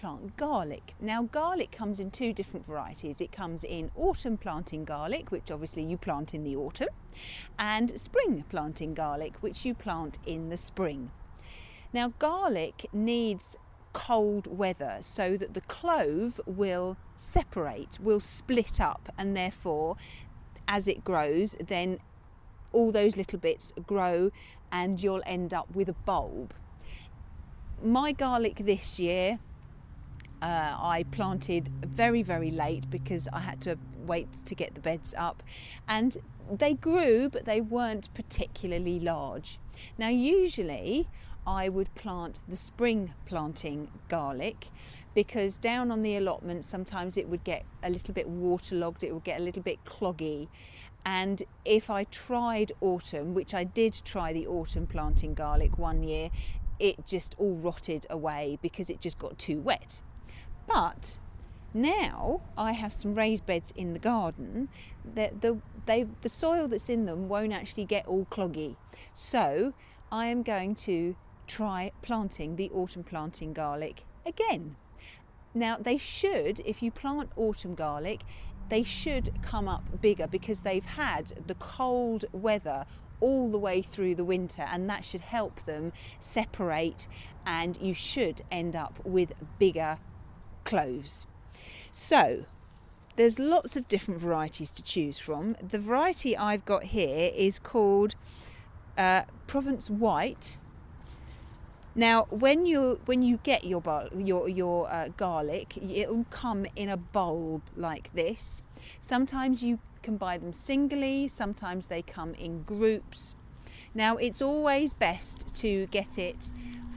plant garlic. Now garlic comes in two different varieties. It comes in autumn planting garlic, which obviously you plant in the autumn, and spring planting garlic, which you plant in the spring. Now garlic needs cold weather so that the clove will separate, will split up, and therefore as it grows then all those little bits grow and you'll end up with a bulb. My garlic this year I planted very late because I had to wait to get the beds up, and they grew but they weren't particularly large. Now usually I would plant the spring planting garlic because down on the allotment sometimes it would get a little bit waterlogged, it would get a little bit cloggy, and if I tried autumn, which I did try the autumn planting garlic one year, it just all rotted away because it just got too wet. But now I have some raised beds in the garden that the soil that's in them won't actually get all cloggy, so I am going to try planting the autumn planting garlic again. Now they should, if you plant autumn garlic, they should come up bigger because they've had the cold weather all the way through the winter, and that should help them separate, and you should end up with bigger cloves. So there's lots of different varieties to choose from. The variety I've got here is called Provence White. Now when you get your garlic, it'll come in a bulb like this. Sometimes you can buy them singly, sometimes they come in groups. Now it's always best to get it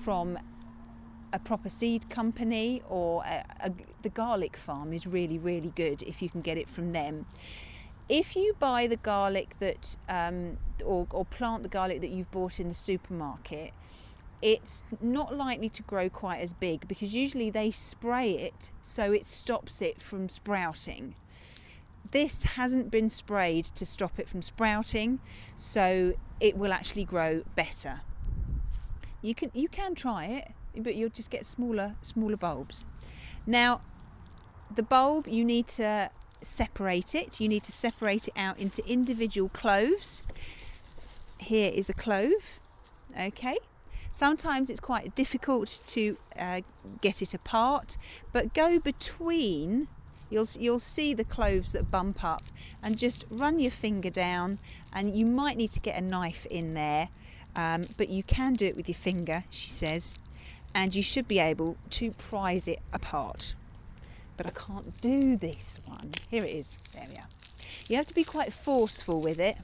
from a proper seed company, or the garlic farm is really good if you can get it from them. If you buy the garlic that or plant the garlic that you've bought in the supermarket, it's not likely to grow quite as big because usually they spray it so it stops it from sprouting. This hasn't been sprayed to stop it from sprouting, so it will actually grow better. You can try it, but you'll just get smaller bulbs. Now the bulb, you need to separate it. You need to separate it out into individual cloves. Here is a clove, okay. Sometimes it's quite difficult to get it apart, but go between, you'll see the cloves that bump up, and just run your finger down, and you might need to get a knife in there, but you can do it with your finger, she says, and you should be able to prise it apart. But I can't do this one. Here it is. There we are. You have to be quite forceful with it.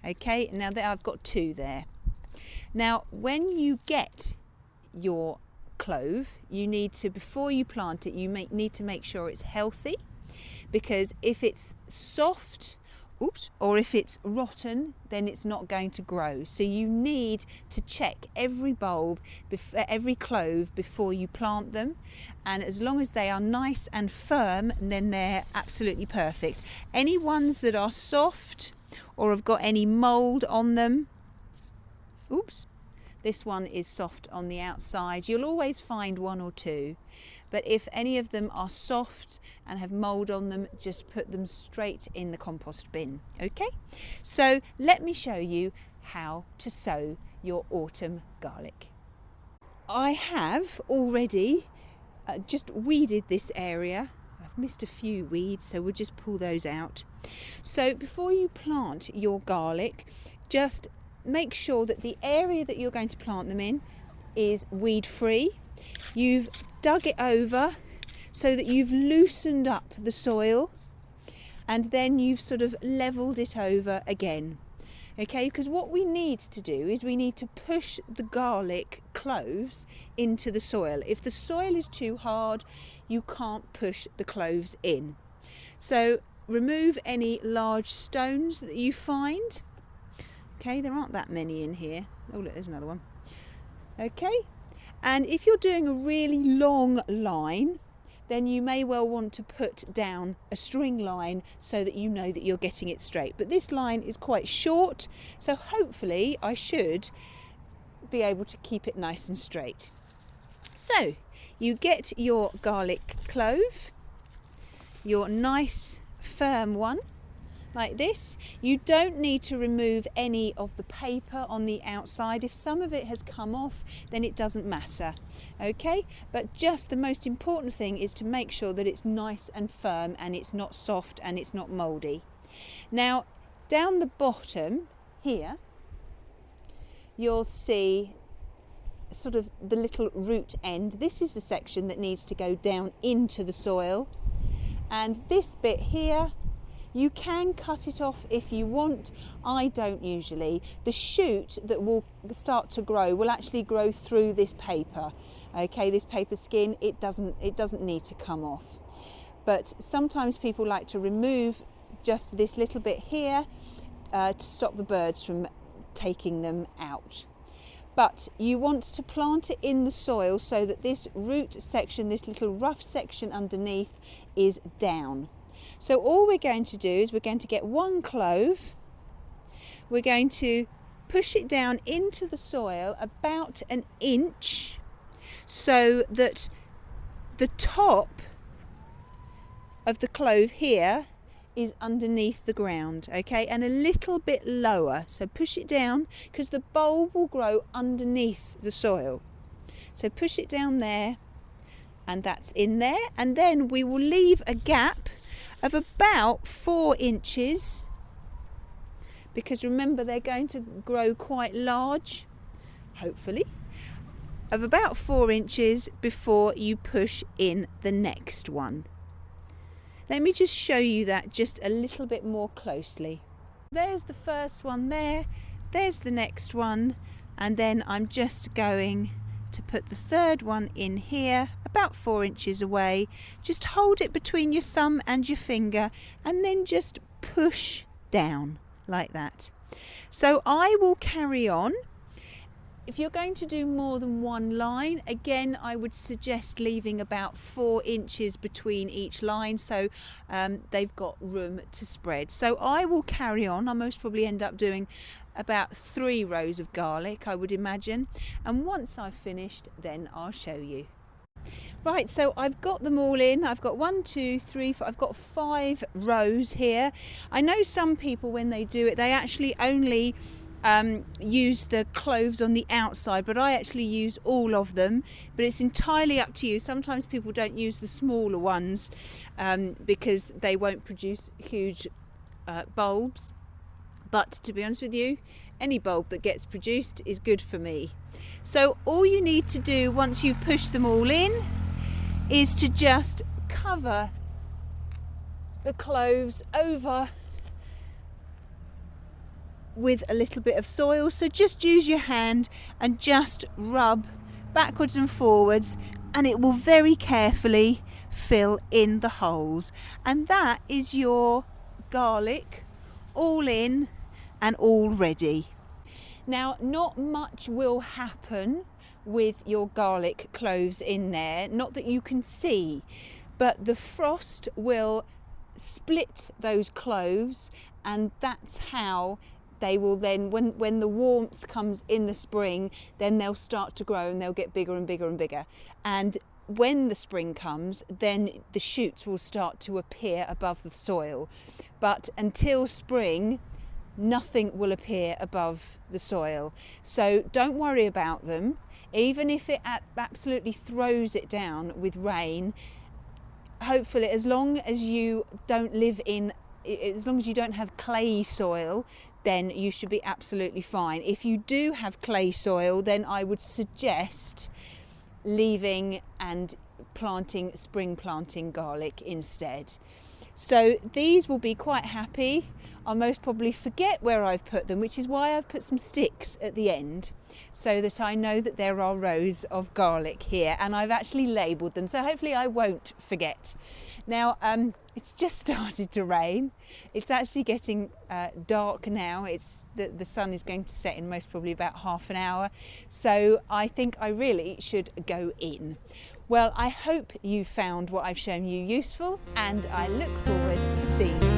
Okay, now there I've got two there. Now when you get your clove, you need to, before you plant it, you need to make sure it's healthy, because if it's soft, or if it's rotten, then it's not going to grow. So you need to check every bulb, every clove before you plant them, and as long as they are nice and firm, then they're absolutely perfect. Any ones that are soft or have got any mould on them, this one is soft on the outside. You'll always find one or two, but if any of them are soft and have mould on them, just put them straight in the compost bin. Okay, so let me show you how to sow your autumn garlic. I have already just weeded this area. I've missed a few weeds, so we'll just pull those out. So before you plant your garlic, just make sure that the area that you're going to plant them in is weed free. You've dug it over so that you've loosened up the soil, and then you've sort of leveled it over again. Okay, because what we need to do is we need to push the garlic cloves into the soil. If the soil is too hard, you can't push the cloves in. So remove any large stones that you find. Okay, there aren't that many in here. Oh look, there's another one. Okay, and if you're doing a really long line, then you may well want to put down a string line so that you know that you're getting it straight. But this line is quite short, so hopefully I should be able to keep it nice and straight. So you get your garlic clove, your nice firm one, like this. You don't need to remove any of the paper on the outside. If some of it has come off, then it doesn't matter, okay? But just the most important thing is to make sure that it's nice and firm and it's not soft and it's not mouldy. Now, down the bottom here, you'll see sort of the little root end. This is the section that needs to go down into the soil. And this bit here, you can cut it off if you want. I don't usually. The shoot that will start to grow will actually grow through this paper. Okay, this paper skin, it doesn't need to come off. But sometimes people like to remove just this little bit here to stop the birds from taking them out. But you want to plant it in the soil so that this root section, this little rough section underneath, is down. So all we're going to do is we're going to get one clove, we're going to push it down into the soil about an inch so that the top of the clove here is underneath the ground, okay, and a little bit lower. So push it down because the bulb will grow underneath the soil. So push it down there, and that's in there. And then we will leave a gap of about 4 inches, because remember they're going to grow quite large, hopefully, of about 4 inches before you push in the next one. Let me just show you that just a little bit more closely. There's the first one there, there's the next one, and then I'm just going to put the third one in here, about 4 inches away. Just hold it between your thumb and your finger and then just push down like that. So I will carry on. If you're going to do more than one line, again, I would suggest leaving about 4 inches between each line so they've got room to spread. So I will carry on. I'll most probably end up doing about 3 rows of garlic, I would imagine. And once I've finished, then I'll show you. Right, so I've got them all in. I've got 1, 2, 3, 4, I've got 5 rows here. I know some people, when they do it, they actually only use the cloves on the outside, but I actually use all of them. But it's entirely up to you. Sometimes people don't use the smaller ones because they won't produce huge bulbs. But to be honest with you, any bulb that gets produced is good for me. So all you need to do once you've pushed them all in is to just cover the cloves over with a little bit of soil. So just use your hand and just rub backwards and forwards, and it will very carefully fill in the holes. And that is your garlic all in and all ready. Now, not much will happen with your garlic cloves in there, not that you can see, but the frost will split those cloves, and that's how they will then, when the warmth comes in the spring, then they'll start to grow and they'll get bigger and bigger and bigger. And when the spring comes, then the shoots will start to appear above the soil. But until spring, nothing will appear above the soil. So don't worry about them. Even if it absolutely throws it down with rain, hopefully, as long as you don't have clay soil, then you should be absolutely fine. If you do have clay soil, then I would suggest leaving and spring planting garlic instead. So these will be quite happy. I'll most probably forget where I've put them, which is why I've put some sticks at the end so that I know that there are rows of garlic here, and I've actually labelled them, so hopefully I won't forget. Now, it's just started to rain. It's actually getting dark now. The sun is going to set in most probably about half an hour, so I think I really should go in. Well, I hope you found what I've shown you useful, and I look forward to seeing you